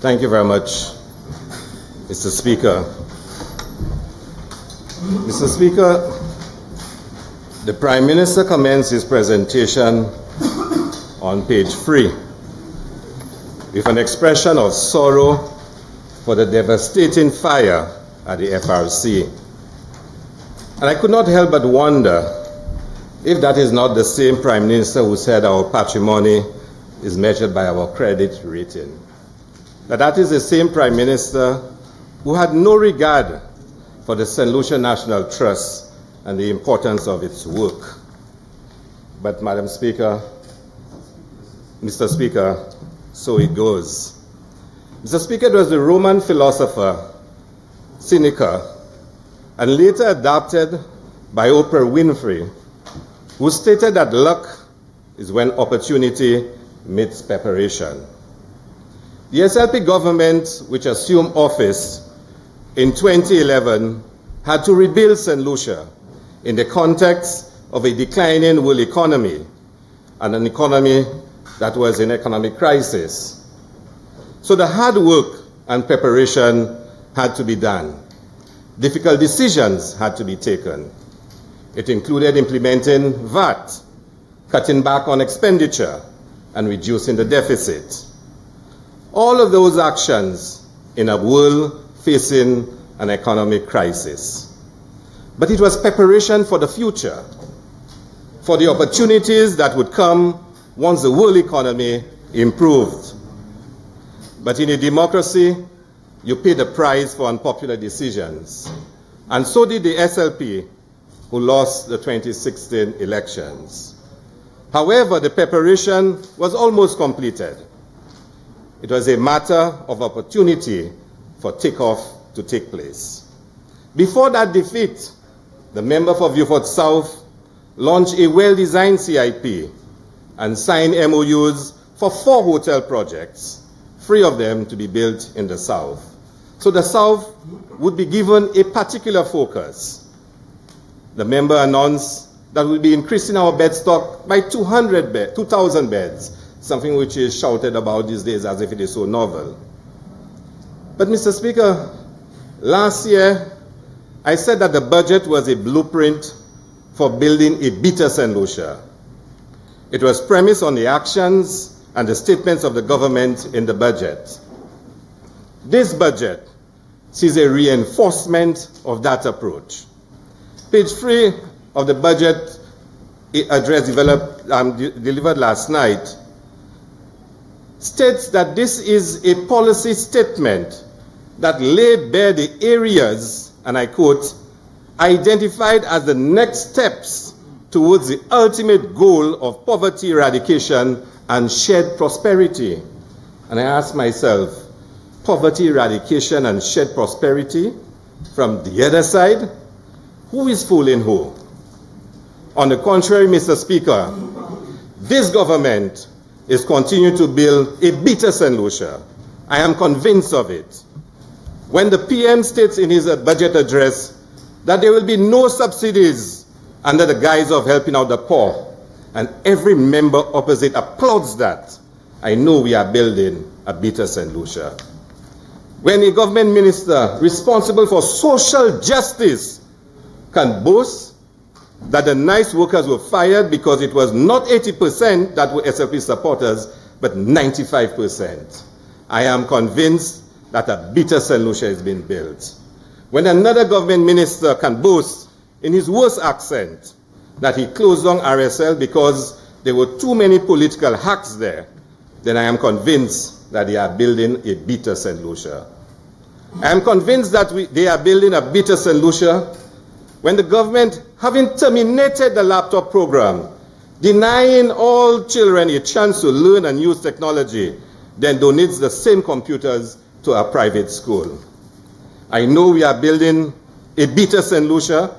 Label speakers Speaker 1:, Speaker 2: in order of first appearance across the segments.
Speaker 1: Thank you very much, Mr. Speaker. Mr. Speaker, the Prime Minister commenced his presentation on page 3 with an expression of sorrow for the devastating fire at the FRC. And I could not help but wonder if that is not the same Prime Minister who said our patrimony is measured by our credit rating. That is the same Prime Minister who had no regard for the St. Lucia National Trust and the importance of its work. But, Madam Speaker, Mr. Speaker, so it goes. Mr. Speaker, it was the Roman philosopher Seneca, and later adopted by Oprah Winfrey, who stated that luck is when opportunity meets preparation. The SLP government, which assumed office in 2011, had to rebuild St. Lucia in the context of a declining world economy and an economy that was in economic crisis. So the hard work and preparation had to be done. Difficult decisions had to be taken. It included implementing VAT, cutting back on expenditure, and reducing the deficit. All of those actions in a world facing an economic crisis. But it was preparation for the future, for the opportunities that would come once the world economy improved. But in a democracy, you pay the price for unpopular decisions. And so did the SLP, who lost the 2016 elections. However, the preparation was almost completed. It was a matter of opportunity for takeoff to take place. Before that defeat, the member for Beaufort South launched a well-designed CIP and signed MOUs for 4 hotel projects, 3 of them to be built in the South. So the South would be given a particular focus. The member announced that we'll be increasing our bed stock by 2,000 beds, something which is shouted about these days as if it is so novel. But, Mr. Speaker, last year I said that the budget was a blueprint for building a better St. Lucia. It was premised on the actions and the statements of the government in the budget. This budget sees a reinforcement of that approach. Page 3 of the budget address delivered last night states that this is a policy statement that laid bare the areas, and I quote, identified as the next steps towards the ultimate goal of poverty eradication and shared prosperity. And I ask myself, poverty eradication and shared prosperity? From the other side, who is fooling who? On the contrary, Mr. Speaker, this government is continuing to build a better St. Lucia. I am convinced of it. When the PM states in his budget address that there will be no subsidies under the guise of helping out the poor, and every member opposite applauds that, I know we are building a better St. Lucia. When a government minister responsible for social justice can boast that the nice workers were fired because it was not 80% that were SLP supporters, but 95%. I am convinced that a better St. Lucia is being built. When another government minister can boast in his worst accent that he closed down RSL because there were too many political hacks there, then I am convinced that they are building a better St. Lucia. I am convinced that they are building a better St. Lucia when the government, having terminated the laptop program, denying all children a chance to learn and use technology, then donates the same computers to a private school. I know we are building a better St. Lucia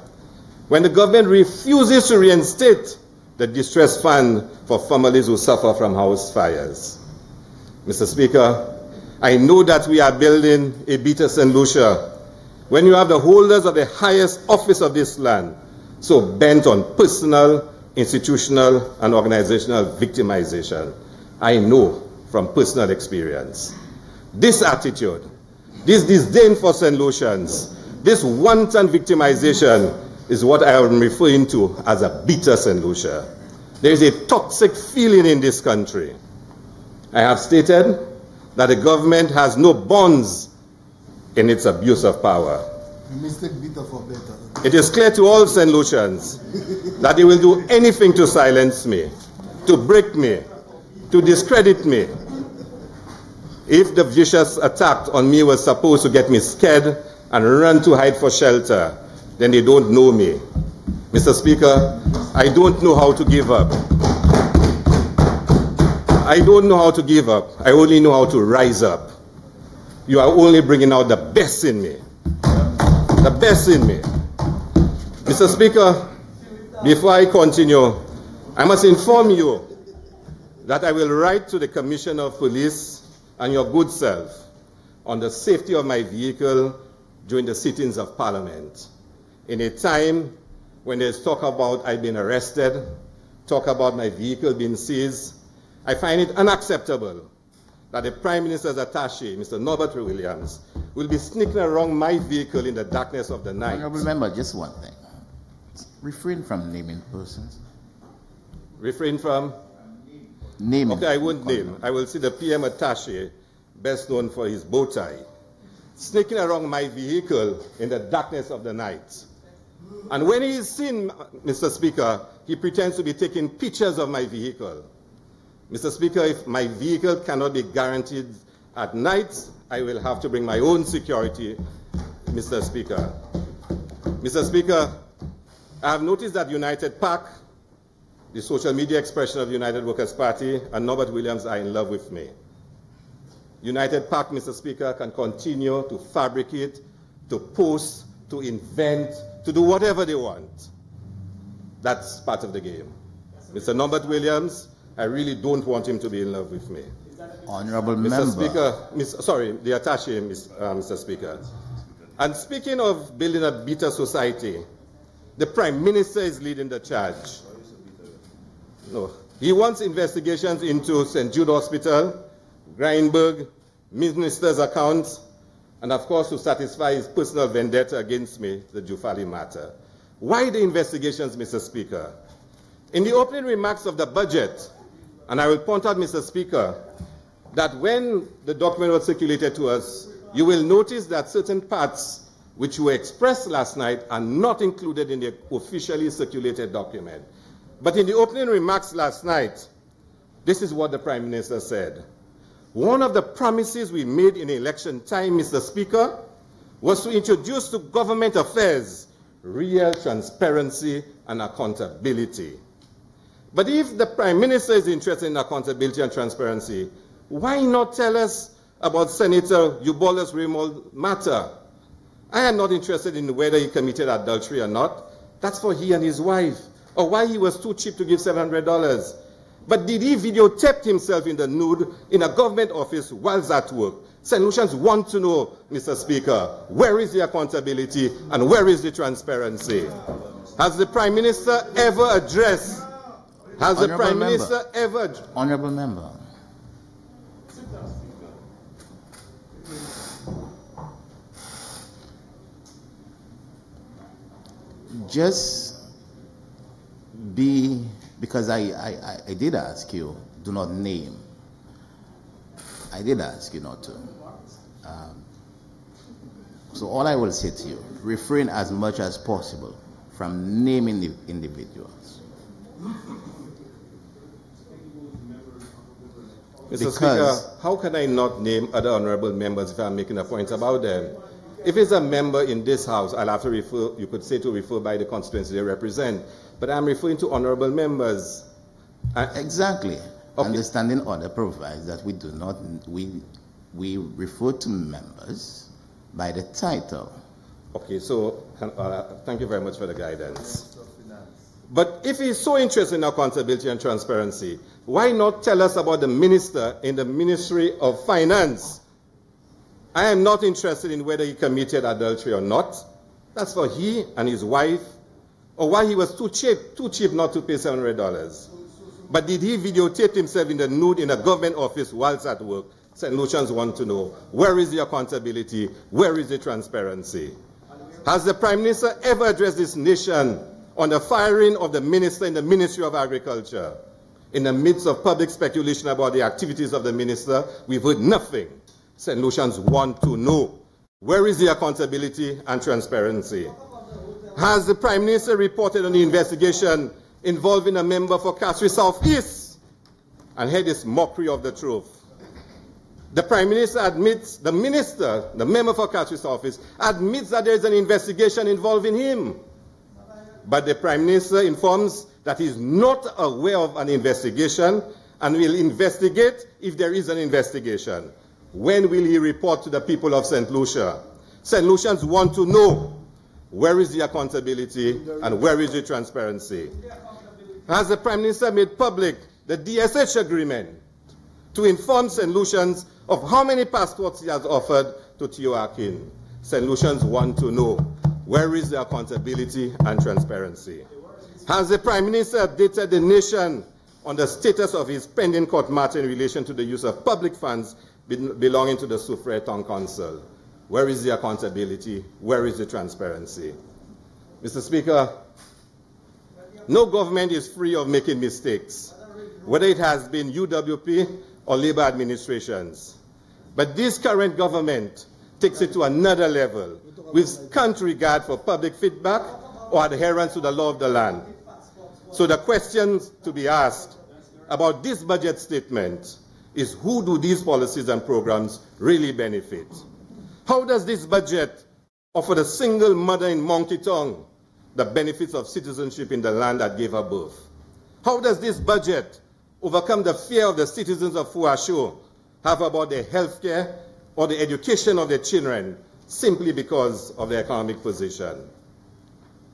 Speaker 1: when the government refuses to reinstate the distress fund for families who suffer from house fires. Mr. Speaker, I know that we are building a better St. Lucia when you have the holders of the highest office of this land so bent on personal, institutional, and organizational victimization. I know from personal experience. This attitude, this disdain for solutions, this wanton victimization is what I am referring to as a bitter St. Lucia. There is a toxic feeling in this country. I have stated that the government has no bonds in its abuse of power.
Speaker 2: You mistake bitter for better.
Speaker 1: It is clear to all St. Lucians that they will do anything to silence me, to break me, to discredit me. If the vicious attack on me was supposed to get me scared and run to hide for shelter, then they don't know me. Mr. Speaker, I don't know how to give up. I don't know how to give up. I only know how to rise up. You are only bringing out the best in me. The best in me. Mr. Speaker, before I continue, I must inform you that I will write to the Commissioner of Police and your good self on the safety of my vehicle during the sittings of Parliament. In a time when there's talk about I've been arrested, talk about my vehicle being seized, I find it unacceptable that the Prime Minister's attaché, Mr. Norbert Williams, will be sneaking around my vehicle in the darkness of the night.
Speaker 3: Remember just one thing. Refrain from naming persons.
Speaker 1: Refrain from?
Speaker 3: Naming.
Speaker 1: Okay, I won't name. I will see the PM attaché, best known for his bow tie, sneaking around my vehicle in the darkness of the night. And when he is seen, Mr. Speaker, he pretends to be taking pictures of my vehicle. Mr. Speaker, if my vehicle cannot be guaranteed at night, I will have to bring my own security, Mr. Speaker. Mr. Speaker, I have noticed that United PAC, the social media expression of United Workers' Party, and Norbert Williams are in love with me. United PAC, Mr. Speaker, can continue to fabricate, to post, to invent, to do whatever they want. That's part of the game. Mr. Norbert Williams, I really don't want him to be in love with me.
Speaker 3: Honorable
Speaker 1: Mr.
Speaker 3: Member.
Speaker 1: Speaker, the attaché, Mr. Speaker. And speaking of building a better society, the Prime Minister is leading the charge. No, he wants investigations into St. Jude Hospital, Grindberg, minister's accounts, and of course to satisfy his personal vendetta against me, the Jufali matter. Why the investigations, Mr. Speaker? In the opening remarks of the budget, and I will point out, Mr. Speaker, that when the document was circulated to us, you will notice that certain parts which were expressed last night are not included in the officially circulated document. But in the opening remarks last night, this is what the Prime Minister said. One of the promises we made in election time, Mr. Speaker, was to introduce to government affairs real transparency and accountability. But if the Prime Minister is interested in accountability and transparency, why not tell us about Senator Eubolus Remold matter? I am not interested in whether he committed adultery or not. That's for he and his wife. Or why he was too cheap to give $700. But did he videotape himself in the nude in a government office whilst at work? St. Lucians want to know, Mr. Speaker, where is the accountability and where is the transparency? Has the Prime Minister ever addressed? Has the Prime Minister ever?
Speaker 3: Honorable Member. Just be, because I did ask you, do not name. I did ask you not to. So all I will say to you, refrain as much as possible from naming the individuals.
Speaker 1: Mr. Speaker, how can I not name other honorable members if I'm making a point about them? If it's a member in this House, I'll have to refer, you could say to refer by the constituency they represent. But I'm referring to honorable members.
Speaker 3: Exactly.
Speaker 1: Okay.
Speaker 3: Understanding order provides that we do not, we refer to members by the title.
Speaker 1: Okay, so thank you very much for the guidance. But if he's so interested in accountability and transparency, why not tell us about the minister in the Ministry of Finance? I am not interested in whether he committed adultery or not. That's for he and his wife, or why he was too cheap not to pay $700. But did he videotape himself in the nude in a government office whilst at work? St. Lucians want to know, where is the accountability? Where is the transparency? Has the Prime Minister ever addressed this nation on the firing of the minister in the Ministry of Agriculture? In the midst of public speculation about the activities of the minister, we've heard nothing. St. Lucians want to know, where is the accountability and transparency? Has the Prime Minister reported on the investigation involving a member for Castries South East? And here is mockery of the truth. The Prime Minister admits, the minister, the member for Castries South East, admits that there is an investigation involving him. But the Prime Minister informs that he is not aware of an investigation and will investigate if there is an investigation. When will he report to the people of St. Lucia? St. Lucians want to know, where is the accountability and where is the transparency? Has the Prime Minister made public the DSH agreement to inform St. Lucians of how many passports he has offered to Theo Akin? St. Lucians want to know, where is the accountability and transparency? Has the Prime Minister updated the nation on the status of his pending court matter in relation to the use of public funds belonging to the Soufrière Town Council? Where is the accountability? Where is the transparency? Mr. Speaker, no government is free of making mistakes, whether it has been UWP or Labour administrations. But this current government takes it to another level with scant regard for public feedback or adherence to the law of the land. So the questions to be asked about this budget statement is, who do these policies and programs really benefit? How does this budget offer the single mother in Monkey Tongue the benefits of citizenship in the land that gave her birth? How does this budget overcome the fear of the citizens of Fuasho have about their health care or the education of their children simply because of their economic position?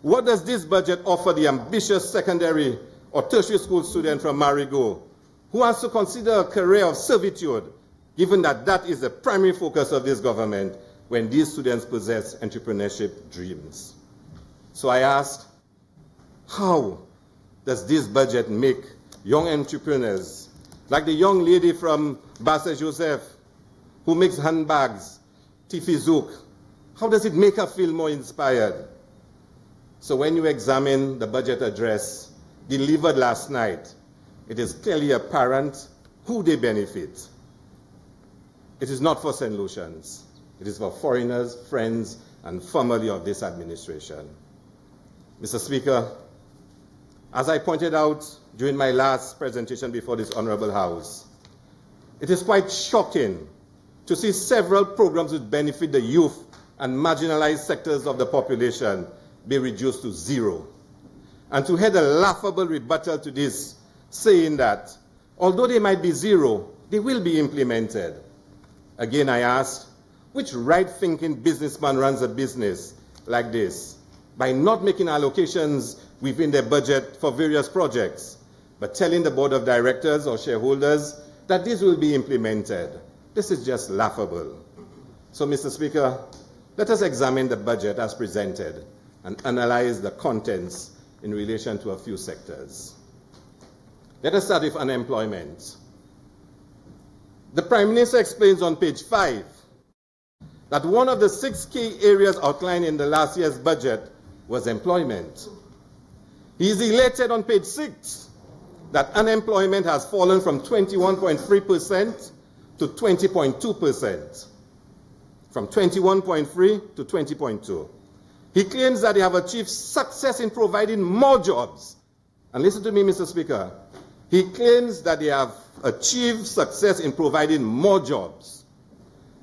Speaker 1: What does this budget offer the ambitious secondary or tertiary school student from Marigot who has to consider a career of servitude, given that that is the primary focus of this government when these students possess entrepreneurship dreams? So I ask, how does this budget make young entrepreneurs, like the young lady from Basse Joseph, who makes handbags, Tiffy Zouk, how does it make her feel more inspired? So when you examine the budget address delivered last night, it is clearly apparent who they benefit. It is not for St. Lucians. It is for foreigners, friends, and family of this administration. Mr. Speaker, as I pointed out during my last presentation before this Honorable House, it is quite shocking to see several programs which benefit the youth and marginalized sectors of the population be reduced to zero. And to hear the laughable rebuttal to this, saying that although they might be zero, they will be implemented. Again, I ask, which right-thinking businessman runs a business like this by not making allocations within their budget for various projects, but telling the board of directors or shareholders that this will be implemented? This is just laughable. So, Mr. Speaker, let us examine the budget as presented and analyze the contents in relation to a few sectors. Let us start with unemployment. The Prime Minister explains on page 5 that one of the 6 key areas outlined in the last year's budget was employment. He is elated on page 6 that unemployment has fallen from 21.3% to 20.2%, from 21.3 to 20.2. He claims that they have achieved success in providing more jobs. And listen to me, Mr. Speaker. He claims that they have achieved success in providing more jobs.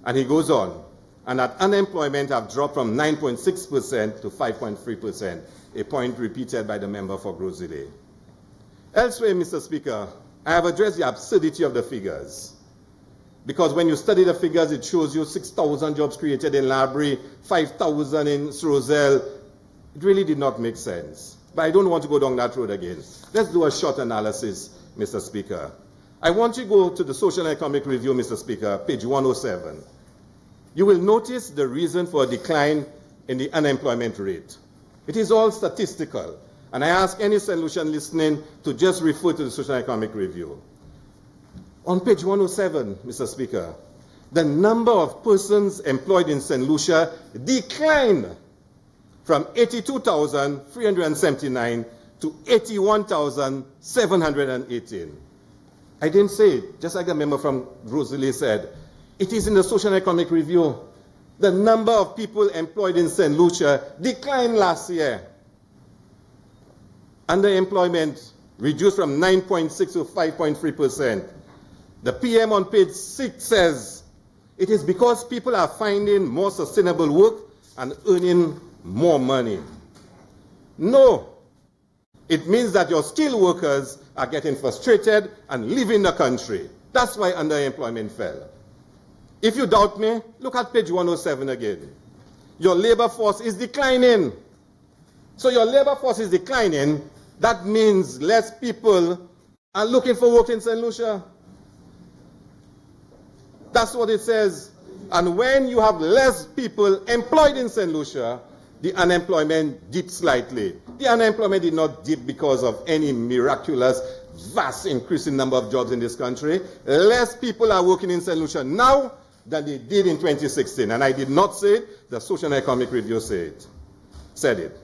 Speaker 1: And he goes on, and that unemployment have dropped from 9.6% to 5.3%, a point repeated by the member for Grosile. Elsewhere, Mr. Speaker, I have addressed the absurdity of the figures. Because when you study the figures, it shows you 6,000 jobs created in Labrie, 5,000 in Srozel. It really did not make sense. But I don't want to go down that road again. Let's do a short analysis, Mr. Speaker. I want you to go to the Social and Economic Review, Mr. Speaker, page 107. You will notice the reason for a decline in the unemployment rate. It is all statistical. And I ask any solution listening to just refer to the Social and Economic Review. On page 107, Mr. Speaker, the number of persons employed in St. Lucia declined from 82,379 to 81,718. I didn't say it, just like the member from Rosalie said. It is in the Social and Economic Review. The number of people employed in St. Lucia declined last year. Underemployment reduced from 9.6 to 5.3%. The PM on page 6 says, it is because people are finding more sustainable work and earning more money. No. It means that your skilled workers are getting frustrated and leaving the country. That's why underemployment fell. If you doubt me, look at page 107 again. Your labor force is declining. So your labor force is declining. That means less people are looking for work in St. Lucia. That's what it says. And when you have less people employed in St. Lucia, the unemployment dipped slightly. The unemployment did not dip because of any miraculous, vast increase in number of jobs in this country. Less people are working in St. Lucia now than they did in 2016. And I did not say it. The Social and Economic Review said it.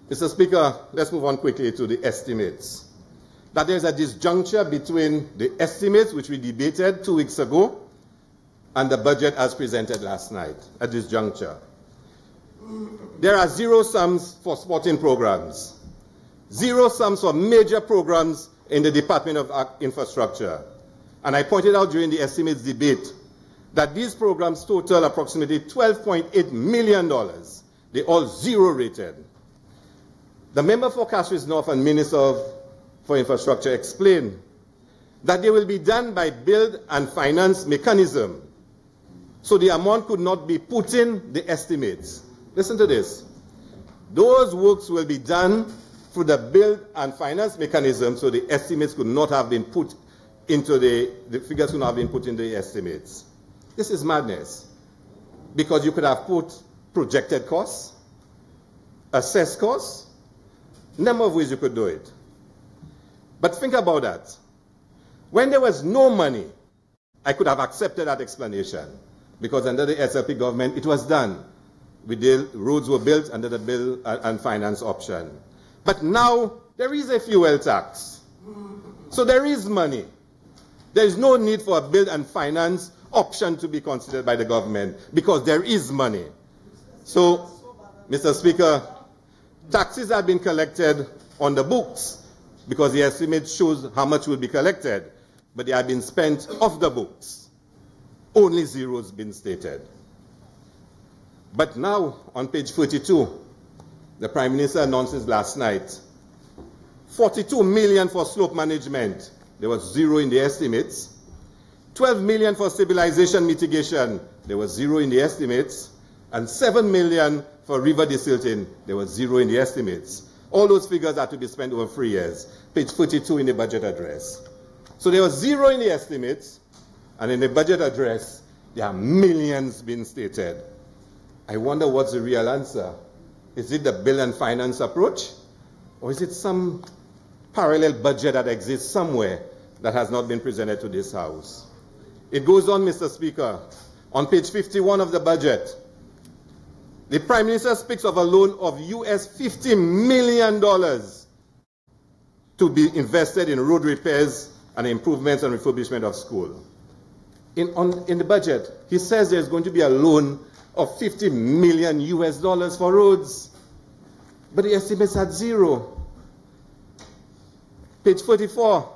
Speaker 1: Mr. Speaker, let's move on quickly to the estimates. That there's a disjuncture between the estimates, which we debated 2 weeks ago, and the budget as presented last night, a disjuncture. There are zero sums for sporting programs, zero sums for major programs in the Department of Infrastructure. And I pointed out during the estimates debate that these programs total approximately $12.8 million. They all zero rated. The member for Castries North and Minister for Infrastructure explained that they will be done by build and finance mechanism. So the amount could not be put in the estimates. Listen to this. Those works will be done through the build and finance mechanism, so the estimates could not have been put into the figures could not have been put in the estimates. This is madness. Because you could have put projected costs, assessed costs, number of ways you could do it. But think about that. When there was no money, I could have accepted that explanation. Because under the SLP government, it was done. Roads were built under the bill and finance option. But now, there is a fuel tax. So there is money. There is no need for a build and finance option to be considered by the government because there is money. So, Mr. Speaker, taxes have been collected on the books because the estimate shows how much will be collected, but they have been spent off the books. Only zeros been stated. But now, on page 42, the Prime Minister announces last night, 42 million for slope management. There was zero in the estimates. 12 million for stabilization mitigation. There was zero in the estimates. And 7 million for river desilting. There was zero in the estimates. All those figures are to be spent over 3 years. Page 42 in the budget address. So there was zero in the estimates. And in the budget address, there are millions being stated. I wonder what's the real answer. Is it the bill and finance approach? Or is it some parallel budget that exists somewhere that has not been presented to this House? It goes on, Mr. Speaker. On page 51 of the budget, the Prime Minister speaks of a loan of US $50 million to be invested in road repairs and improvements and refurbishment of school. In the budget, he says there's going to be a loan of $50 million US for roads. But the estimates at zero. Page 44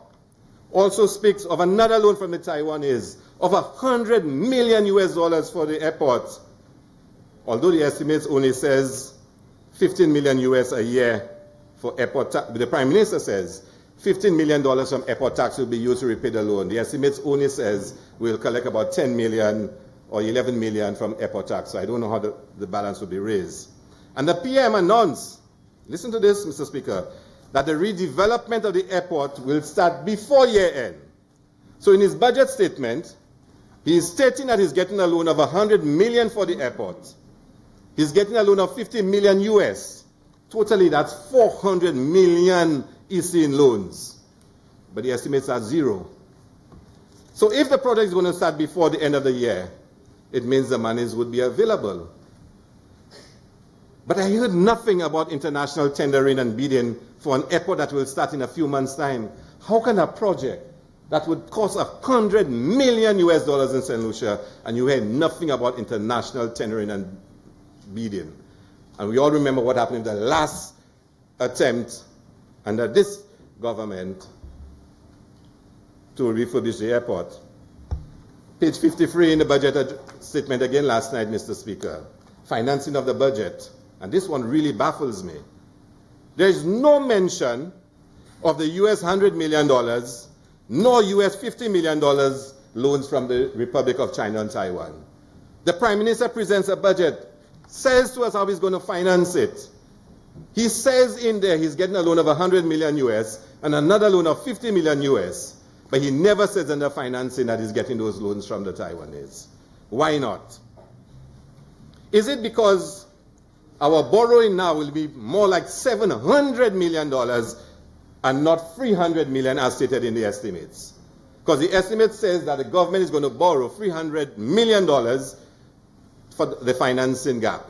Speaker 1: also speaks of another loan from the Taiwanese of $100 million US for the airport. Although the estimates only says 15 million US a year for airport tax, the Prime Minister says $15 million from airport tax will be used to repay the loan. The estimates only says we'll collect about 10 million or 11 million from airport tax. So I don't know how the balance will be raised. And the PM announced, listen to this, Mr. Speaker, that the redevelopment of the airport will start before year end. So in his budget statement, he is stating that he's getting a loan of 100 million for the airport. He's getting a loan of 50 million US. Totally, that's 400 million is in loans. But the estimates are zero. So if the project is going to start before the end of the year, it means the monies would be available. But I heard nothing about international tendering and bidding for an airport that will start in a few months' time. How can a project that would cost $100 million in St. Lucia, and you heard nothing about international tendering and bidding? And we all remember what happened in the last attempt under this government to refurbish the airport. Page 53 in the budget statement again last night, Mr. Speaker. Financing of the budget. And this one really baffles me. There is no mention of the US $100 million, nor US $50 million loans from the Republic of China and Taiwan. The Prime Minister presents a budget, says to us how he's going to finance it. He says in there he's getting a loan of $100 million US and another loan of $50 million US, but he never says in the financing that he's getting those loans from the Taiwanese. Why not? Is it because our borrowing now will be more like $700 million and not $300 million as stated in the estimates? Because the estimate says that the government is going to borrow $300 million for the financing gap.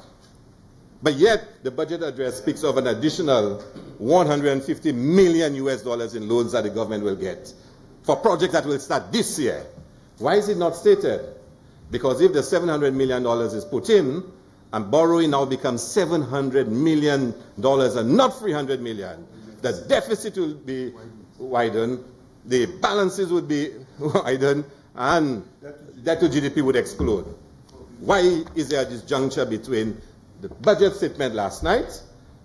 Speaker 1: But yet, the budget address speaks of an additional $150 million in loans that the government will get for projects that will start this year. Why is it not stated? Because if the $700 million is put in, and borrowing now becomes $700 million and not $300 million, the deficit will be widened, the balances would be widened, and debt to GDP would explode. Why is there a disjuncture between the budget statement last night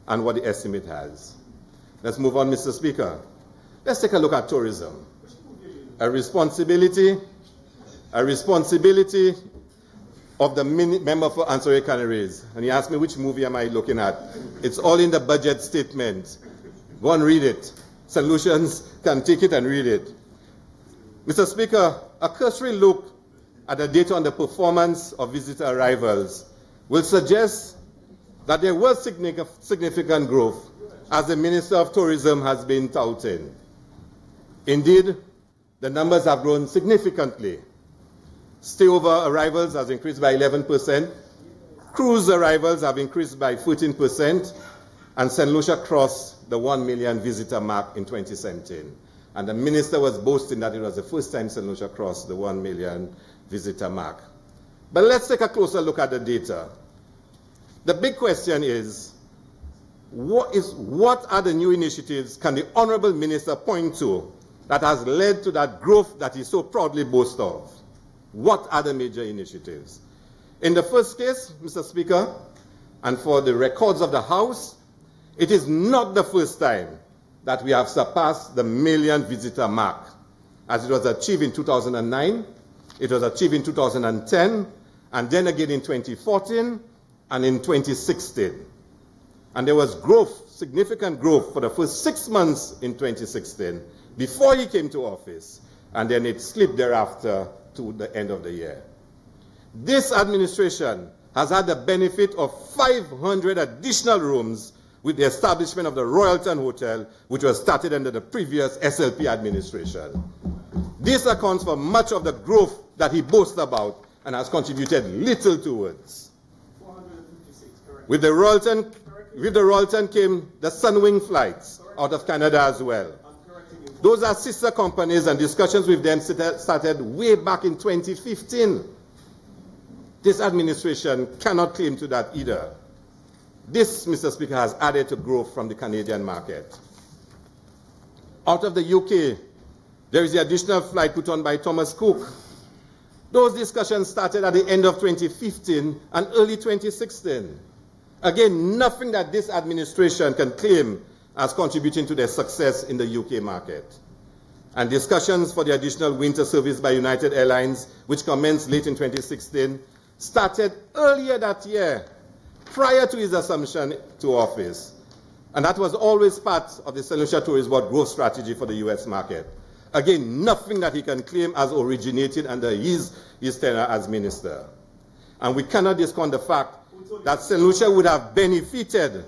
Speaker 1: and what the estimate has? Let's move on, Mr. Speaker. Let's take a look at tourism. A responsibility of the member for Ansari Canaries. And he asked me, which movie am I looking at? It's all in the budget statement. Go and read it. Solutions can take it and read it. Mr. Speaker, a cursory look at the data on the performance of visitor arrivals will suggest that there was significant growth, as the Minister of Tourism has been touting. Indeed, the numbers have grown significantly. Stayover arrivals has increased by 11%. Cruise arrivals have increased by 14%. And St. Lucia crossed the 1 million visitor mark in 2017. And the minister was boasting that it was the first time St. Lucia crossed the 1 million visitor mark. But let's take a closer look at the data. The big question is, what are the new initiatives can the Honorable Minister point to that has led to that growth that he so proudly boasts of? What are the major initiatives? In the first case, Mr. Speaker, and for the records of the House, it is not the first time that we have surpassed the million visitor mark, as it was achieved in 2009, it was achieved in 2010, and then again in 2014, and in 2016. And there was growth, significant growth for the first 6 months in 2016, before he came to office, and then it slipped thereafter to the end of the year. This administration has had the benefit of 500 additional rooms with the establishment of the Royalton Hotel, which was started under the previous SLP administration. This accounts for much of the growth that he boasts about and has contributed little towards.
Speaker 4: 456, correct.
Speaker 1: With the Royalton came the Sunwing flights out of Canada as well. Those are sister companies, and discussions with them started way back in 2015. This administration cannot claim to that either. This, Mr. Speaker, has added to growth from the Canadian market. Out of the UK, there is the additional flight put on by Thomas Cook. Those discussions started at the end of 2015 and early 2016. Again, nothing that this administration can claim as contributing to their success in the UK market. And discussions for the additional winter service by United Airlines, which commenced late in 2016, started earlier that year, prior to his assumption to office. And that was always part of the St. Lucia Tourist Board growth strategy for the US market. Again, nothing that he can claim as originated under his tenure as minister. And we cannot discount the fact that St. Lucia would have benefited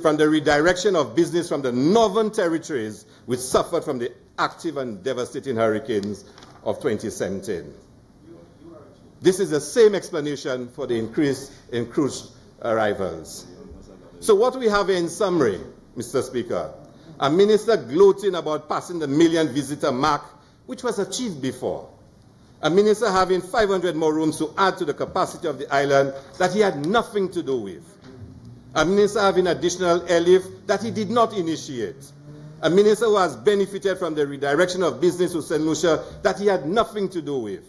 Speaker 1: from the redirection of business from the northern territories, which suffered from the active and devastating hurricanes of 2017. This is the same explanation for the increase in cruise arrivals. So what we have in summary, Mr. Speaker, a minister gloating about passing the million visitor mark, which was achieved before. A minister having 500 more rooms to add to the capacity of the island that he had nothing to do with. A minister having additional airlift that he did not initiate. A minister who has benefited from the redirection of business to St. Lucia that he had nothing to do with.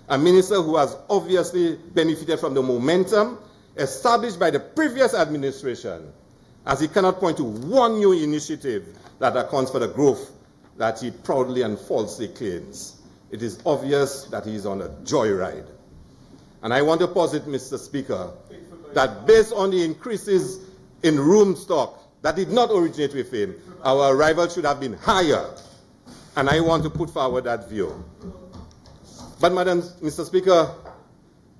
Speaker 1: A minister who has obviously benefited from the momentum established by the previous administration, as he cannot point to one new initiative that accounts for the growth that he proudly and falsely claims. It is obvious that he is on a joyride. And I want to posit, Mr. Speaker, that based on the increases in room stock that did not originate with him, our arrival should have been higher. And I want to put forward that view. But, Mr. Speaker,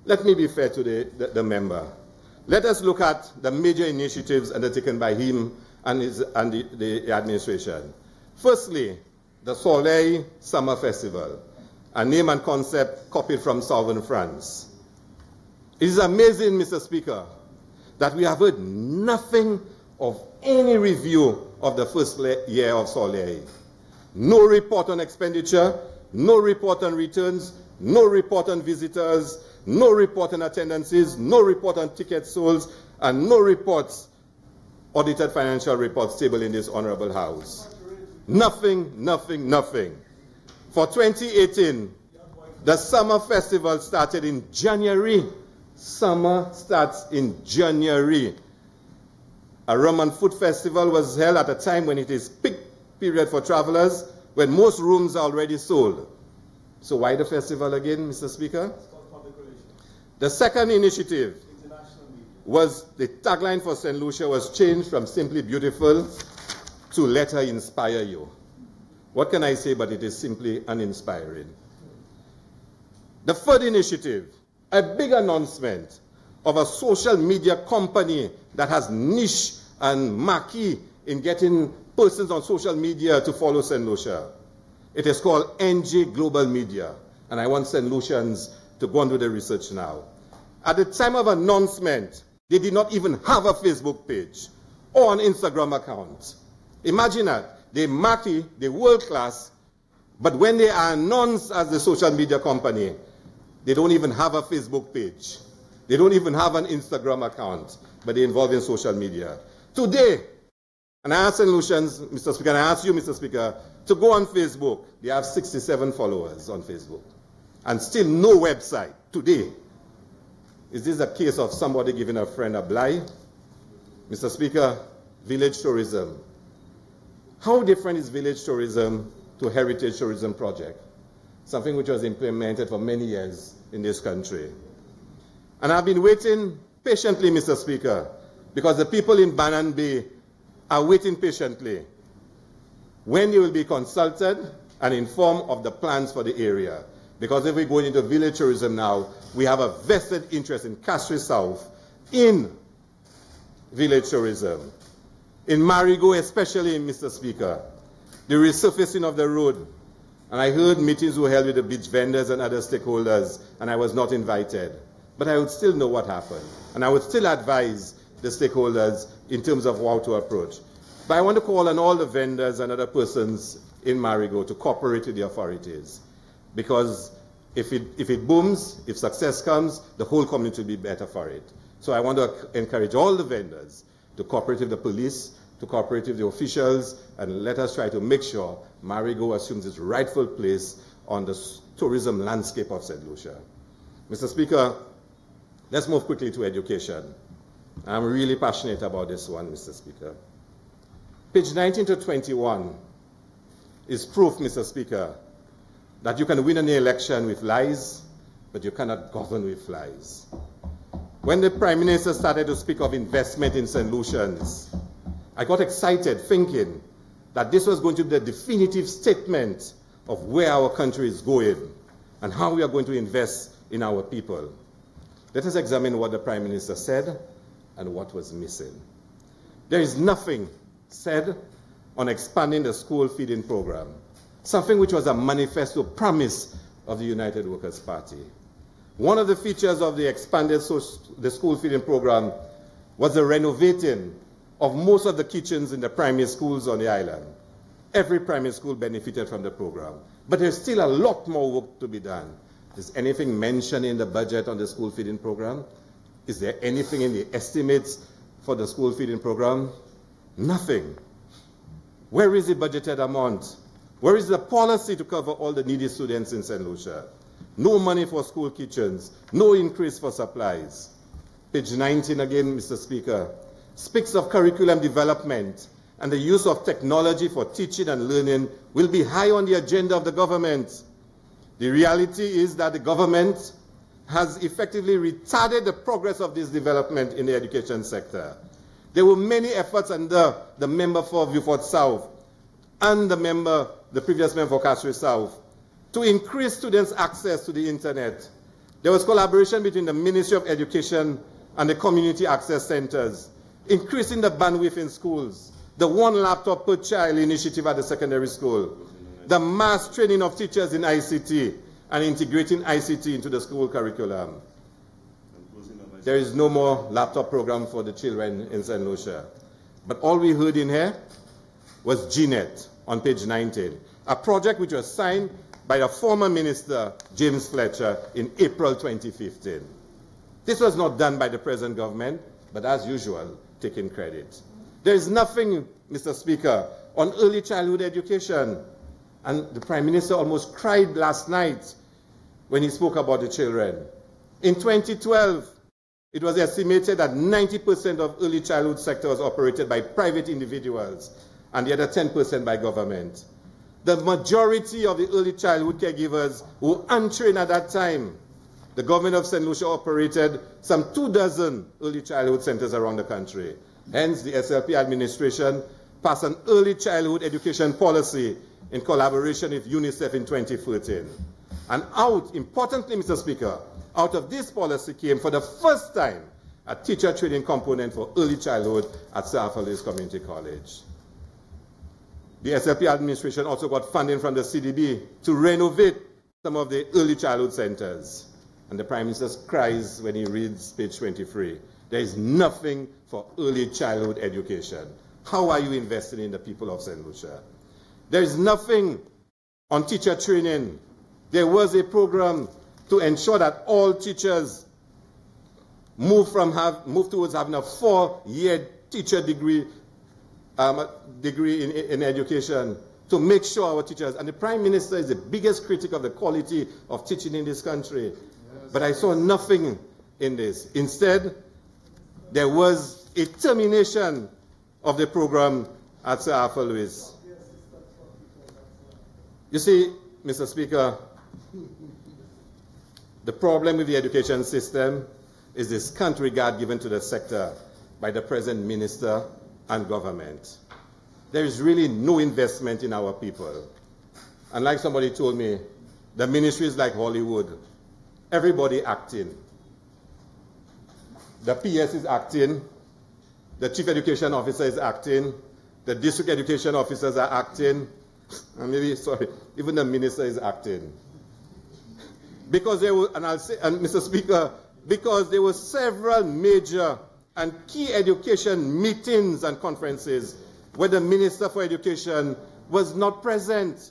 Speaker 1: let me be fair to the member. Let us look at the major initiatives undertaken by him and the administration. Firstly, the Soleil Summer Festival, a name and concept copied from Southern France. It is amazing, Mr. Speaker, that we have heard nothing of any review of the first year of Soleil. No report on expenditure, no report on returns, no report on visitors, no report on attendances, no report on tickets sold, and no reports, audited financial reports tabled in this honorable house. Nothing, nothing, nothing. For 2018, the summer festival started in January. Summer starts in January. A rum and food festival was held at a time when it is peak period for travelers, when most rooms are already sold. So why the festival again, Mr. Speaker? The second initiative was the tagline for St. Lucia was changed from simply beautiful to let her inspire you. What can I say, but it is simply uninspiring. The third initiative, a big announcement of a social media company that has niche and marquee in getting persons on social media to follow St. Lucia. It is called NG Global Media, and I want St. Lucians to go and do the research now. At the time of announcement, they did not even have a Facebook page or an Instagram account. Imagine that. They marquee, they world class, but when they are announced as the social media company, they don't even have a Facebook page. They don't even have an Instagram account, but they involve in social media. Today, and I ask St. Lucians, Mr. Speaker, and I ask you, Mr. Speaker, to go on Facebook. They have 67 followers on Facebook, and still no website today. Is this a case of somebody giving a friend a blight? Mr. Speaker, village tourism. How different is village tourism to heritage tourism project? Something which was implemented for many years in this country. And I've been waiting patiently, Mr. Speaker, because the people in Bannan Bay are waiting patiently when they will be consulted and informed of the plans for the area. Because if we go into village tourism now, we have a vested interest in Castries South in village tourism. In Marigot especially, Mr. Speaker, the resurfacing of the road. And I heard meetings were held with the beach vendors and other stakeholders, and I was not invited. But I would still know what happened. And I would still advise the stakeholders in terms of how to approach. But I want to call on all the vendors and other persons in Marigot to cooperate with the authorities. Because if it booms, if success comes, the whole community will be better for it. So I want to encourage all the vendors to cooperate with the police, to cooperate with the officials, and let us try to make sure Marigot assumes its rightful place on the tourism landscape of St. Lucia. Mr. Speaker, let's move quickly to education. I'm really passionate about this one, Mr. Speaker. Page 19 to 21 is proof, Mr. Speaker, that you can win an election with lies, but you cannot govern with lies. When the Prime Minister started to speak of investment in St. Lucians, I got excited thinking that this was going to be the definitive statement of where our country is going and how we are going to invest in our people. Let us examine what the Prime Minister said and what was missing. There is nothing said on expanding the school feeding program, something which was a manifesto promise of the United Workers' Party. One of the features of the expanded the school feeding program was the renovating of most of the kitchens in the primary schools on the island. Every primary school benefited from the program. But there's still a lot more work to be done. Is anything mentioned in the budget on the school feeding program? Is there anything in the estimates for the school feeding program? Nothing. Where is the budgeted amount? Where is the policy to cover all the needy students in St. Lucia? No money for school kitchens, no increase for supplies. Page 19 again, Mr. Speaker, speaks of curriculum development and the use of technology for teaching and learning will be high on the agenda of the government. The reality is that the government has effectively retarded the progress of this development in the education sector. There were many efforts under the member for Beaufort South and the previous member for Castries South to increase students' access to the internet. There was collaboration between the Ministry of Education and the community access centers, increasing the bandwidth in schools, the one laptop per child initiative at the secondary school, the mass training of teachers in ICT, and integrating ICT into the school curriculum. There is no more laptop program for the children in St. Lucia. But all we heard in here was GNET on page 19, a project which was signed by the former minister, James Fletcher, in April 2015. This was not done by the present government, but as usual, taking credit. There is nothing, Mr. Speaker, on early childhood education. And the Prime Minister almost cried last night when he spoke about the children. In 2012, it was estimated that 90% of early childhood sector was operated by private individuals and the other 10% by government. The majority of the early childhood caregivers were untrained at that time. The government of St. Lucia operated some 24 early childhood centers around the country. Hence, the SLP administration passed an early childhood education policy in collaboration with UNICEF in 2013. And importantly, Mr. Speaker, out of this policy came for the first time a teacher training component for early childhood at Sir Arthur Lewis Community College. The SLP administration also got funding from the CDB to renovate some of the early childhood centers. And the Prime Minister cries when he reads page 23. There is nothing for early childhood education. How are you investing in the people of St. Lucia? There is nothing on teacher training. There was a program to ensure that all teachers move towards having a 4-year teacher degree in education to make sure our teachers, and the Prime Minister is the biggest critic of the quality of teaching in this country. Yes. But I saw nothing in this. Instead, there was a termination of the program at Sir Arthur Lewis. You see, Mr. Speaker, the problem with the education system is the scant regard given to the sector by the present minister and government. There is really no investment in our people. And like somebody told me, the ministry is like Hollywood. Everybody acting. The PS is acting. The chief education officer is acting. The district education officers are acting. And even the minister is acting. Because there were, and Mr. Speaker, because there were several major and key education meetings and conferences where the Minister for Education was not present.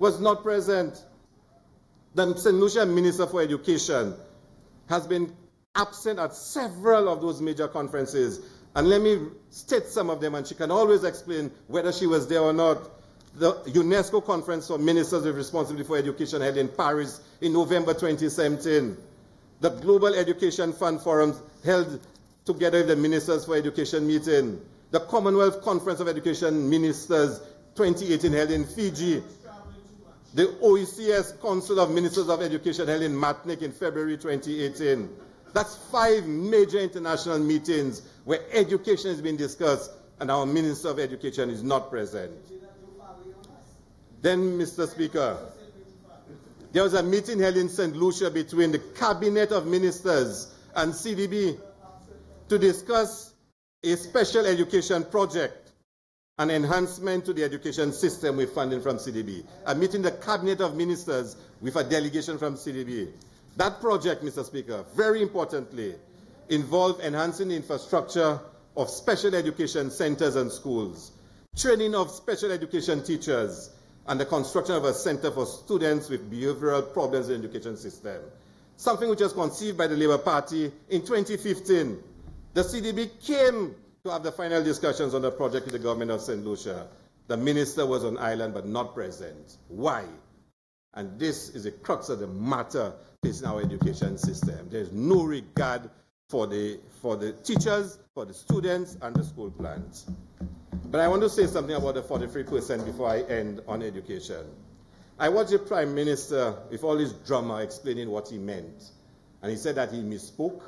Speaker 1: The St. Lucia Minister for Education has been absent at several of those major conferences. And let me state some of them, and she can always explain whether she was there or not. The UNESCO Conference for Ministers with Responsibility for Education held in Paris in November 2017. The Global Education Fund Forum held together with the Ministers for Education meeting. The Commonwealth Conference of Education Ministers 2018 held in Fiji. The OECS Council of Ministers of Education held in Martinique in February 2018. That's 5 major international meetings where education is being discussed and our Minister of Education is not present. Then, Mr. Speaker, there was a meeting held in St. Lucia between the Cabinet of Ministers and CDB to discuss a special education project an enhancement to the education system with funding from CDB, a meeting the Cabinet of Ministers with a delegation from CDB. That project, Mr. Speaker, very importantly, involved enhancing the infrastructure of special education centers and schools, training of special education teachers, and the construction of a center for students with behavioral problems in the education system. Something which was conceived by the Labour Party in 2015. The CDB came to have the final discussions on the project with the government of St. Lucia. The minister was on island but not present. Why? And this is the crux of the matter facing our education system. There is no regard for the teachers, for the students, and the school plans. But I want to say something about the 43% before I end on education. I watched the Prime Minister with all his drama explaining what he meant. And he said that he misspoke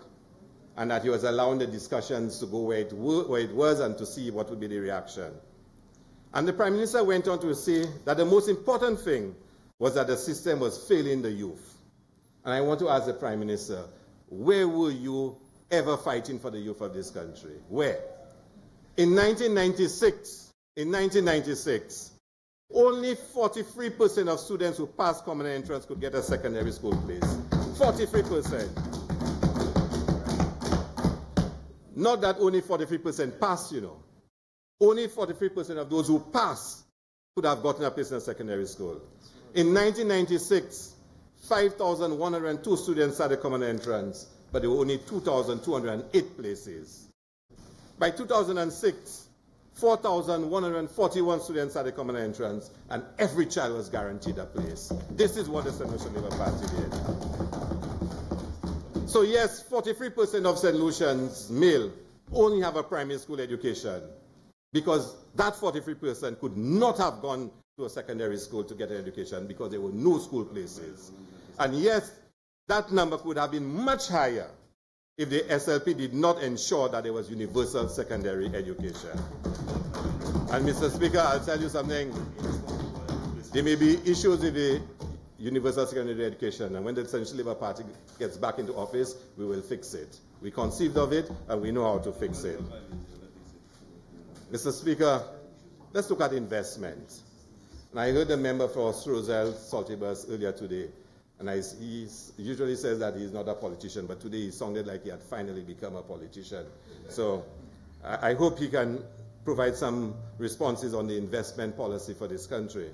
Speaker 1: and that he was allowing the discussions to go where it was and to see what would be the reaction. And the Prime Minister went on to say that the most important thing was that the system was failing the youth. And I want to ask the Prime Minister, where were you ever fighting for the youth of this country? Where? In 1996, only 43% of students who passed common entrance could get a secondary school place. 43%. Not that only 43% passed, you know. Only 43% of those who passed could have gotten a place in a secondary school. In 1996, 5,102 students had a common entrance, but there were only 2,208 places. By 2006, 4,141 students had a common entrance, and every child was guaranteed a place. This is what the St. Lucia Labour Party did. So yes, 43% of St. Lucians male only have a primary school education, because that 43% could not have gone to a secondary school to get an education because there were no school places. And yes, that number could have been much higher if the SLP did not ensure that there was universal secondary education. And Mr. Speaker, I'll tell you something. There may be issues with the universal secondary education, and when the Central Labour Party gets back into office, we will fix it. We conceived of it, and we know how to fix it. Mr. Speaker, let's look at investment. And I heard the member for Roselle Saltibus earlier today, and he usually says that he's not a politician, but today he sounded like he had finally become a politician. So I hope he can provide some responses on the investment policy for this country.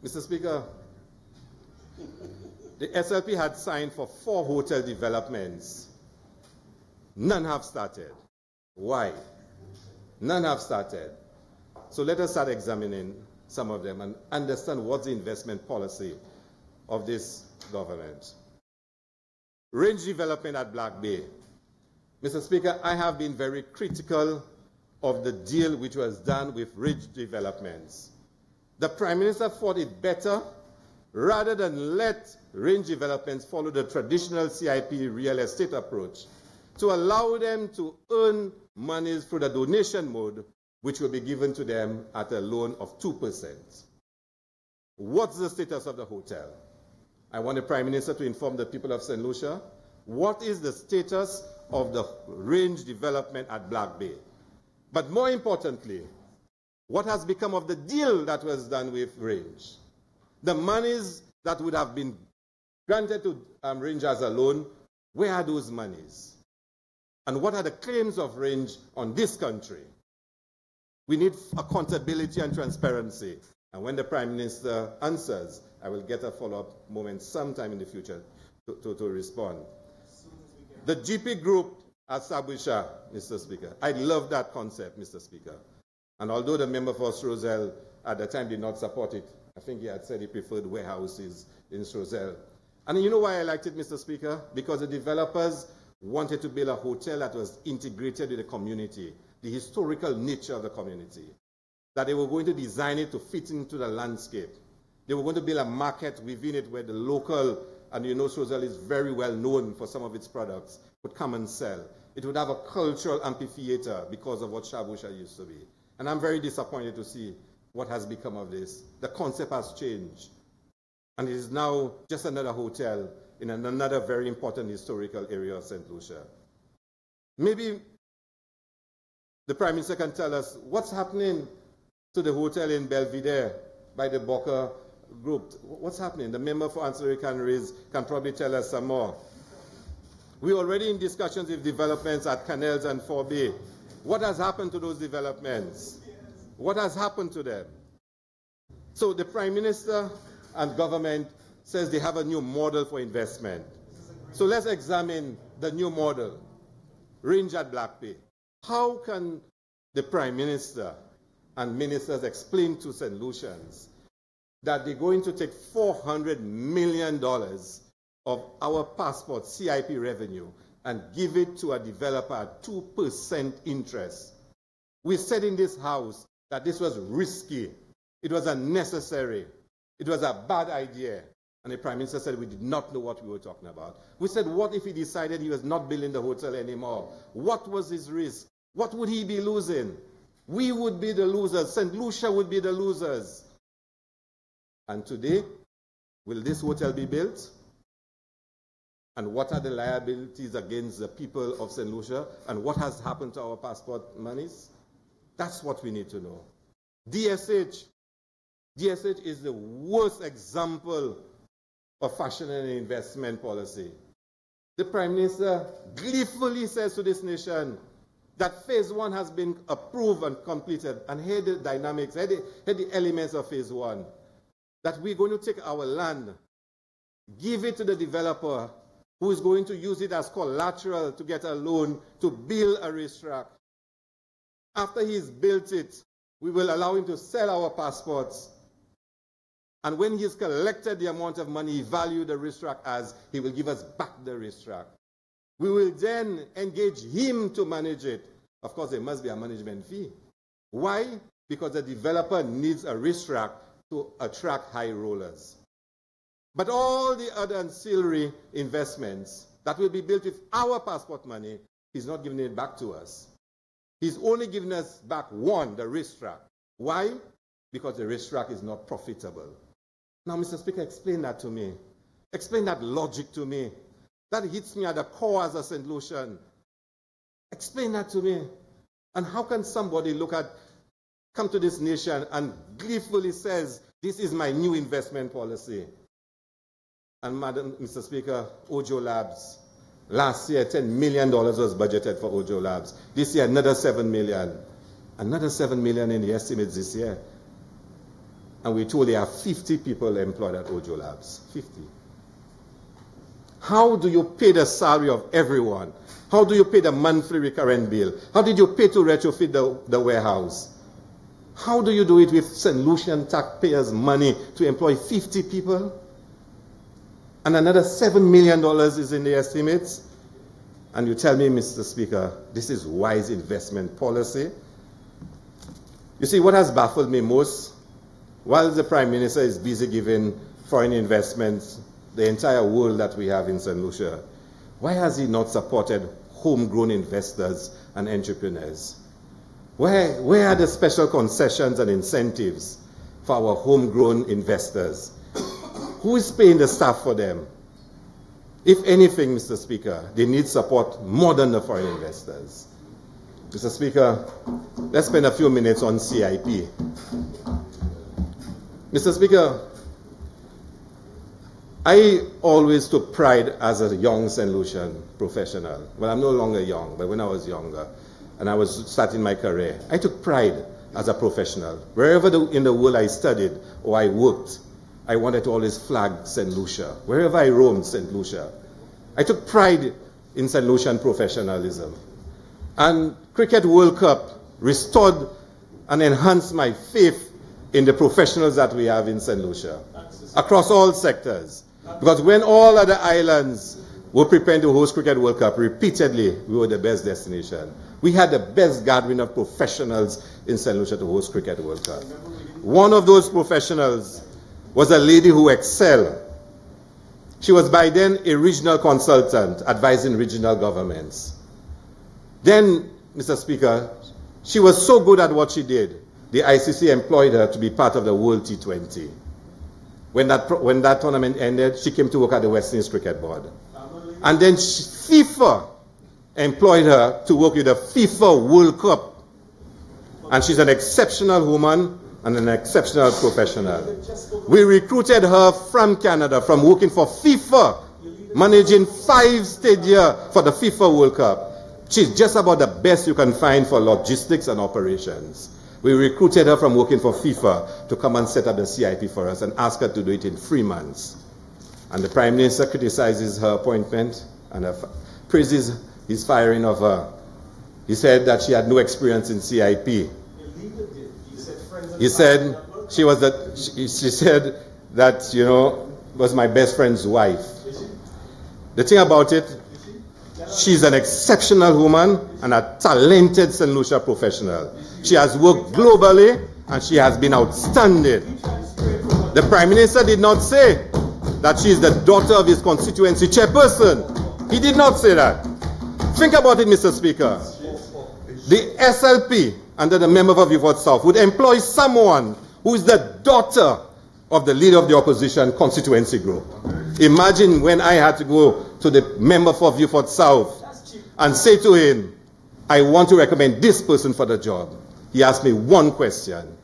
Speaker 1: Mr. Speaker, the SLP had signed for 4 hotel developments. None have started. Why? None have started. So let us start examining some of them and understand what's the investment policy of this government. Range development at Black Bay. Mr. Speaker, I have been very critical of the deal which was done with Ridge Developments. The Prime Minister thought it better, rather than let range developments follow the traditional CIP real estate approach, to allow them to earn monies through the donation mode, which will be given to them at a loan of 2%. What's the status of the hotel? I want the Prime Minister to inform the people of St. Lucia, what is the status of the range development at Black Bay? But more importantly, what has become of the deal that was done with Range? The monies that would have been granted to Range as a loan, where are those monies? And what are the claims of Range on this country? We need accountability and transparency. And when the Prime Minister answers, I will get a follow-up moment sometime in the future to respond. The GP group at Sabusha, Mr. Speaker. I love that concept, Mr. Speaker. And although the member for Roselle at the time did not support it, I think he had said he preferred warehouses in Roselle. And you know why I liked it, Mr. Speaker? Because the developers wanted to build a hotel that was integrated with the community, the historical nature of the community. That they were going to design it to fit into the landscape. They were going to build a market within it where the local, and you know Roselle is very well known for some of its products, would come and sell. It would have a cultural amphitheater because of what Shabusha used to be. And I'm very disappointed to see what has become of this. The concept has changed. And it is now just another hotel in another very important historical area of St. Lucia. Maybe the Prime Minister can tell us what's happening to the hotel in Belvedere by the Boca group. What's happening? The member for ancillary canneries can probably tell us some more. We're already in discussions with developments at Canals and Forbay. What has happened to those developments? What has happened to them? So the Prime Minister and government says they have a new model for investment. So let's examine the new model. Range at Black Bay. How can the Prime Minister and ministers explain to St. Lucians that they're going to take $400 million of our passport CIP revenue and give it to a developer at 2% interest? We said in this house that this was risky. It was unnecessary. It was a bad idea. And the Prime Minister said we did not know what we were talking about. We said, what if he decided he was not building the hotel anymore? What was his risk? What would he be losing? We would be the losers. St. Lucia would be the losers. And today, will this hotel be built? And what are the liabilities against the people of St. Lucia? And what has happened to our passport monies? That's what we need to know. DSH is the worst example of fashion and investment policy. The Prime Minister gleefully says to this nation that phase 1 has been approved and completed. And here the dynamics, here the elements of phase 1. That we're going to take our land, give it to the developer who is going to use it as collateral to get a loan to build a racetrack. After he's built it, we will allow him to sell our passports. And when he's collected the amount of money he valued the racetrack as, he will give us back the racetrack. We will then engage him to manage it. Of course, there must be a management fee. Why? Because the developer needs a racetrack to attract high rollers. But all the other ancillary investments that will be built with our passport money, he's not giving it back to us. He's only giving us back one, the racetrack. Why? Because the racetrack is not profitable. Now, Mr. Speaker, explain that to me. Explain that logic to me. That hits me at the core as a St. Lucian. Explain that to me. And how can somebody come to this nation and gleefully says, this is my new investment policy? And Mr. Speaker, Ojo Labs. Last year, $10 million was budgeted for Ojo Labs. This year, another $7 million. Another $7 million in the estimates this year. And we told there are 50 people employed at Ojo Labs. 50. How do you pay the salary of everyone? How do you pay the monthly recurrent bill? How did you pay to retrofit the warehouse? How do you do it with St. Lucian taxpayers' money to employ 50 people? And another $7 million is in the estimates. And you tell me, Mr. Speaker, this is wise investment policy? You see, what has baffled me most, while the Prime Minister is busy giving foreign investments, the entire world that we have in St. Lucia, why has he not supported homegrown investors and entrepreneurs? Where are the special concessions and incentives for our homegrown investors? Who is paying the staff for them? If anything, Mr. Speaker, they need support more than the foreign investors. Mr. Speaker, let's spend a few minutes on CIP. Mr. Speaker, I always took pride as a young St. Lucian professional. Well, I'm no longer young, but when I was younger and I was starting my career, I took pride as a professional. Wherever in the world I studied or I worked, I wanted to always flag St. Lucia. Wherever I roamed, St. Lucia. I took pride in St. Lucian professionalism. And Cricket World Cup restored and enhanced my faith in the professionals that we have in St. Lucia, across all sectors. Because when all other islands were preparing to host Cricket World Cup, repeatedly, we were the best destination. We had the best gathering of professionals in St. Lucia to host Cricket World Cup. One of those professionals was a lady who excelled. She was by then a regional consultant advising regional governments. Then, Mr. Speaker, she was so good at what she did, the ICC employed her to be part of the World T20. When that tournament ended, she came to work at the West Indies Cricket Board. And then FIFA employed her to work with the FIFA World Cup And she's an exceptional woman and an exceptional professional. We recruited her from Canada, from working for FIFA, managing 5 stadia for the FIFA World Cup. She's just about the best you can find for logistics and operations. We recruited her from working for FIFA to come and set up the CIP for us and ask her to do it in 3 months. And the Prime Minister criticizes her appointment and praises his firing of her. He said that she had no experience in CIP. He said she said that, was my best friend's wife. The thing about it, she's an exceptional woman and a talented St. Lucia professional. She has worked globally and she has been outstanding. The Prime Minister did not say that she is the daughter of his constituency chairperson. He did not say that. Think about it, Mr. Speaker. The SLP, under the member for Beaufort South, would employ someone who is the daughter of the leader of the opposition constituency group. Imagine when I had to go to the member for Beaufort South and say to him, I want to recommend this person for the job. He asked me one question.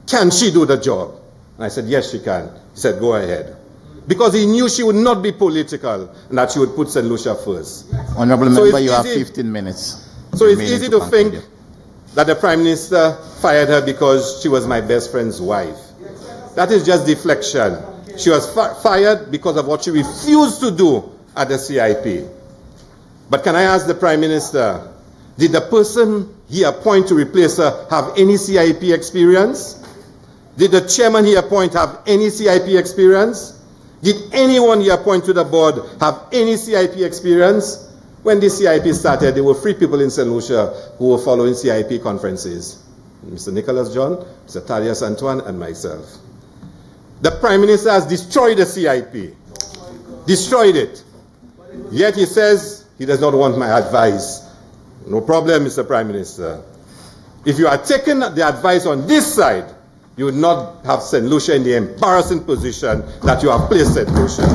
Speaker 1: Can she do the job? And I said, yes, she can. He said, go ahead. Because he knew she would not be political and that she would put St. Lucia first.
Speaker 3: Honorable member, you have 15 minutes.
Speaker 1: So it's easy to think that the Prime Minister fired her because she was my best friend's wife. That is just deflection. She was fired because of what she refused to do at the CIP. But can I ask the Prime Minister, did the person he appointed to replace her have any CIP experience? Did the chairman he appointed have any CIP experience? Did anyone he appointed to the board have any CIP experience? When the CIP started, there were 3 people in St. Lucia who were following CIP conferences. Mr. Nicholas John, Mr. Thaddeus Antoine, and myself. The Prime Minister has destroyed the CIP. Destroyed it. Yet he says he does not want my advice. No problem, Mr. Prime Minister. If you had taken the advice on this side, you would not have St. Lucia in the embarrassing position that you have placed St. Lucia.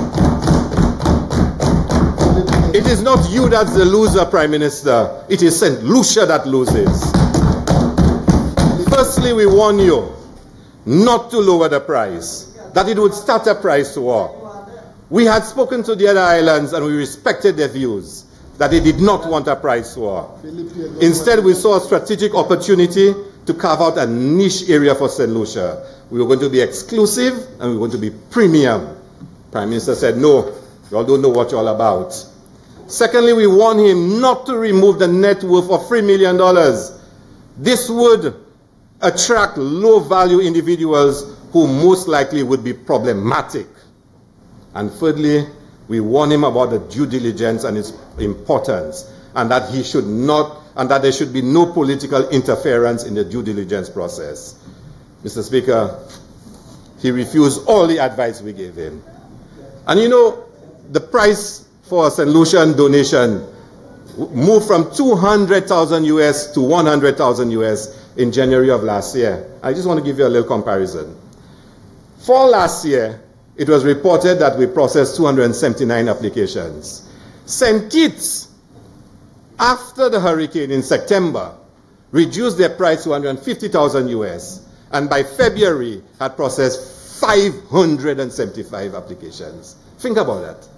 Speaker 1: It is not you that's the loser, Prime Minister. It is St. Lucia that loses. Firstly, we warn you not to lower the price, that it would start a price war. We had spoken to the other islands and we respected their views, that they did not want a price war. Instead, we saw a strategic opportunity to carve out a niche area for St. Lucia. We were going to be exclusive and we were going to be premium. Prime Minister said, no, you all don't know what you're all about. Secondly, we warn him not to remove the net worth of $3 million. This would attract low-value individuals who most likely would be problematic. And thirdly, we warn him about the due diligence and its importance, and that he should not, and that there should be no political interference in the due diligence process. Mr. Speaker, he refused all the advice we gave him. And the price for a St. Lucian donation moved from 200,000 US to 100,000 US in January of last year. I just want to give you a little comparison. For last year, it was reported that we processed 279 applications. St. Kitts, after the hurricane in September, reduced their price to 150,000 US, and by February had processed 575 applications. Think about that.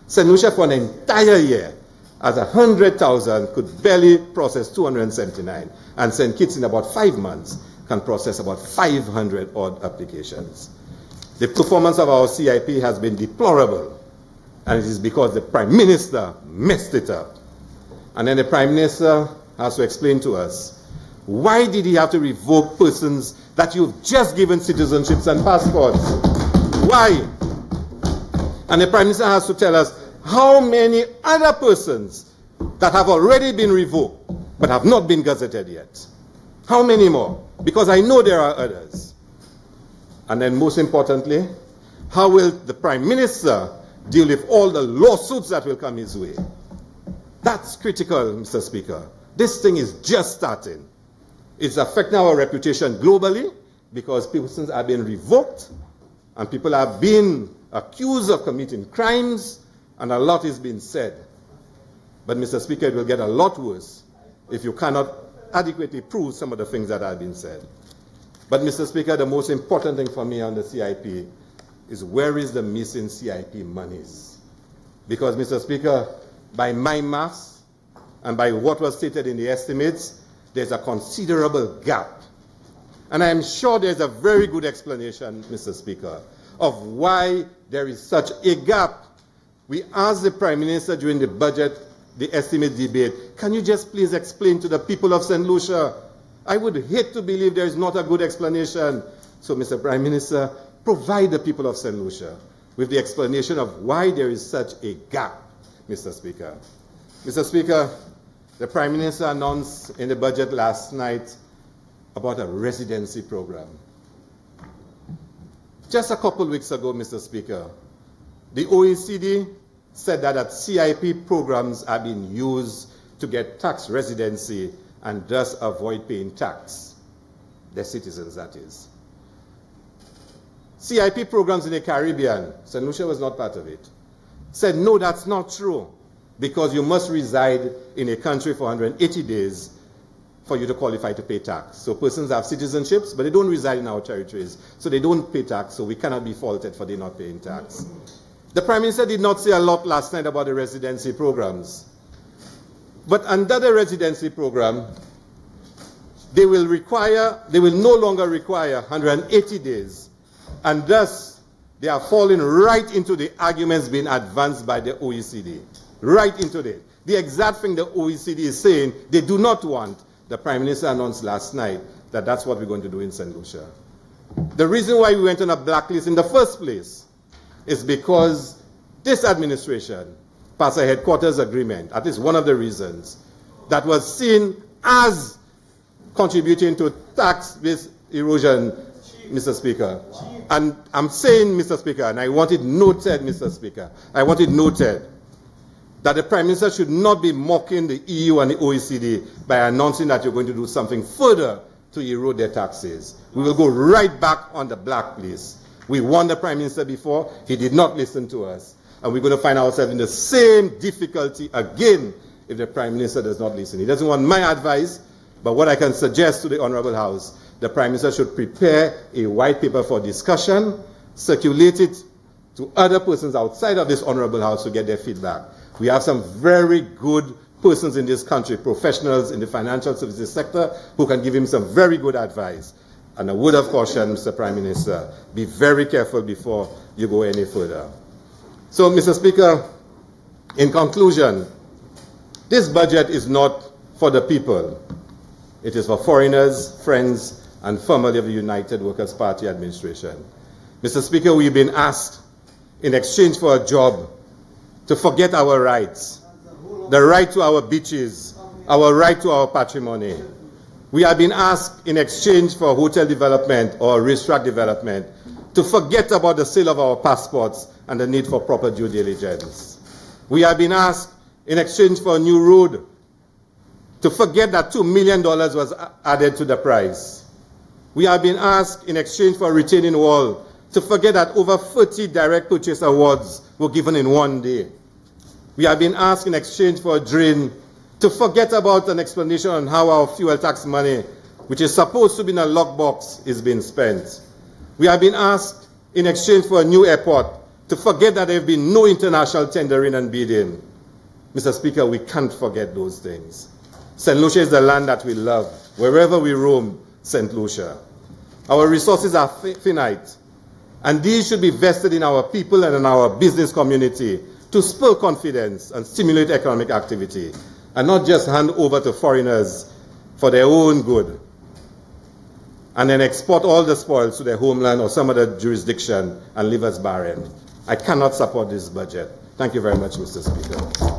Speaker 1: St. Lucia for an entire year, as 100,000 could barely process 279, and St. Kitts in about 5 months can process about 500 odd applications. The performance of our CIP has been deplorable, and it is because the Prime Minister messed it up. And then the Prime Minister has to explain to us, why did he have to revoke persons that you've just given citizenships and passports? Why? And the Prime Minister has to tell us how many other persons that have already been revoked but have not been gazetted yet. How many more? Because I know there are others. And then most importantly, how will the Prime Minister deal with all the lawsuits that will come his way? That's critical, Mr. Speaker. This thing is just starting. It's affecting our reputation globally because persons are being revoked and people are being accused of committing crimes, and a lot is being said. But, Mr. Speaker, it will get a lot worse if you cannot adequately proves some of the things that have been said. But, Mr. Speaker, the most important thing for me on the CIP is where is the missing CIP monies? Because, Mr. Speaker, by my maths and by what was stated in the estimates, there's a considerable gap. And I am sure there's a very good explanation, Mr. Speaker, of why there is such a gap. We asked the Prime Minister during the budget, the estimate debate, can you just please explain to the people of St. Lucia? I would hate to believe there is not a good explanation. So, Mr. Prime Minister, provide the people of St. Lucia with the explanation of why there is such a gap, Mr. Speaker. Mr. Speaker, the Prime Minister announced in the budget last night about a residency program. Just a couple weeks ago, Mr. Speaker, the OECD said that CIP programs are being used to get tax residency and thus avoid paying tax. Their citizens, that is. CIP programs in the Caribbean, St. Lucia was not part of it, said, no, that's not true, because you must reside in a country for 180 days for you to qualify to pay tax. So persons have citizenships, but they don't reside in our territories, so they don't pay tax, so we cannot be faulted for they not paying tax. The Prime Minister did not say a lot last night about the residency programs. But under the residency program, they will no longer require 180 days, and thus they are falling right into the arguments being advanced by the OECD. Right into it. The exact thing the OECD is saying they do not want. The Prime Minister announced last night that that's what we're going to do in St. Lucia. The reason why we went on a blacklist in the first place is because this administration passed a headquarters agreement, at least one of the reasons, that was seen as contributing to tax-based erosion, Mr. Speaker. And I'm saying, Mr. Speaker, and I want it noted, Mr. Speaker, I want it noted that the Prime Minister should not be mocking the EU and the OECD by announcing that you're going to do something further to erode their taxes. We will go right back on the blacklist. We warned the Prime Minister before. He did not listen to us. And we're going to find ourselves in the same difficulty again if the Prime Minister does not listen. He doesn't want my advice, but what I can suggest to the Honorable House, the Prime Minister should prepare a white paper for discussion, circulate it to other persons outside of this Honorable House to get their feedback. We have some very good persons in this country, professionals in the financial services sector, who can give him some very good advice. And a word of caution, Mr. Prime Minister, be very careful before you go any further. So, Mr. Speaker, in conclusion, this budget is not for the people. It is for foreigners, friends, and family of the United Workers' Party administration. Mr. Speaker, we've been asked, in exchange for a job, to forget our rights, the right to our beaches, our right to our patrimony. We have been asked, in exchange for hotel development or racetrack development, to forget about the sale of our passports and the need for proper due diligence. We have been asked, in exchange for a new road, to forget that $2 million was added to the price. We have been asked, in exchange for a retaining wall, to forget that over 30 direct purchase awards were given in one day. We have been asked, in exchange for a drain, to forget about an explanation on how our fuel tax money, which is supposed to be in a lockbox, is being spent. We have been asked, in exchange for a new airport, to forget that there have been no international tendering and bidding. Mr. Speaker, we can't forget those things. St. Lucia is the land that we love. Wherever we roam, St. Lucia. Our resources are finite, and these should be vested in our people and in our business community to spur confidence and stimulate economic activity, and not just hand over to foreigners for their own good, and then export all the spoils to their homeland or some other jurisdiction and leave us barren. I cannot support this budget. Thank you very much, Mr. Speaker.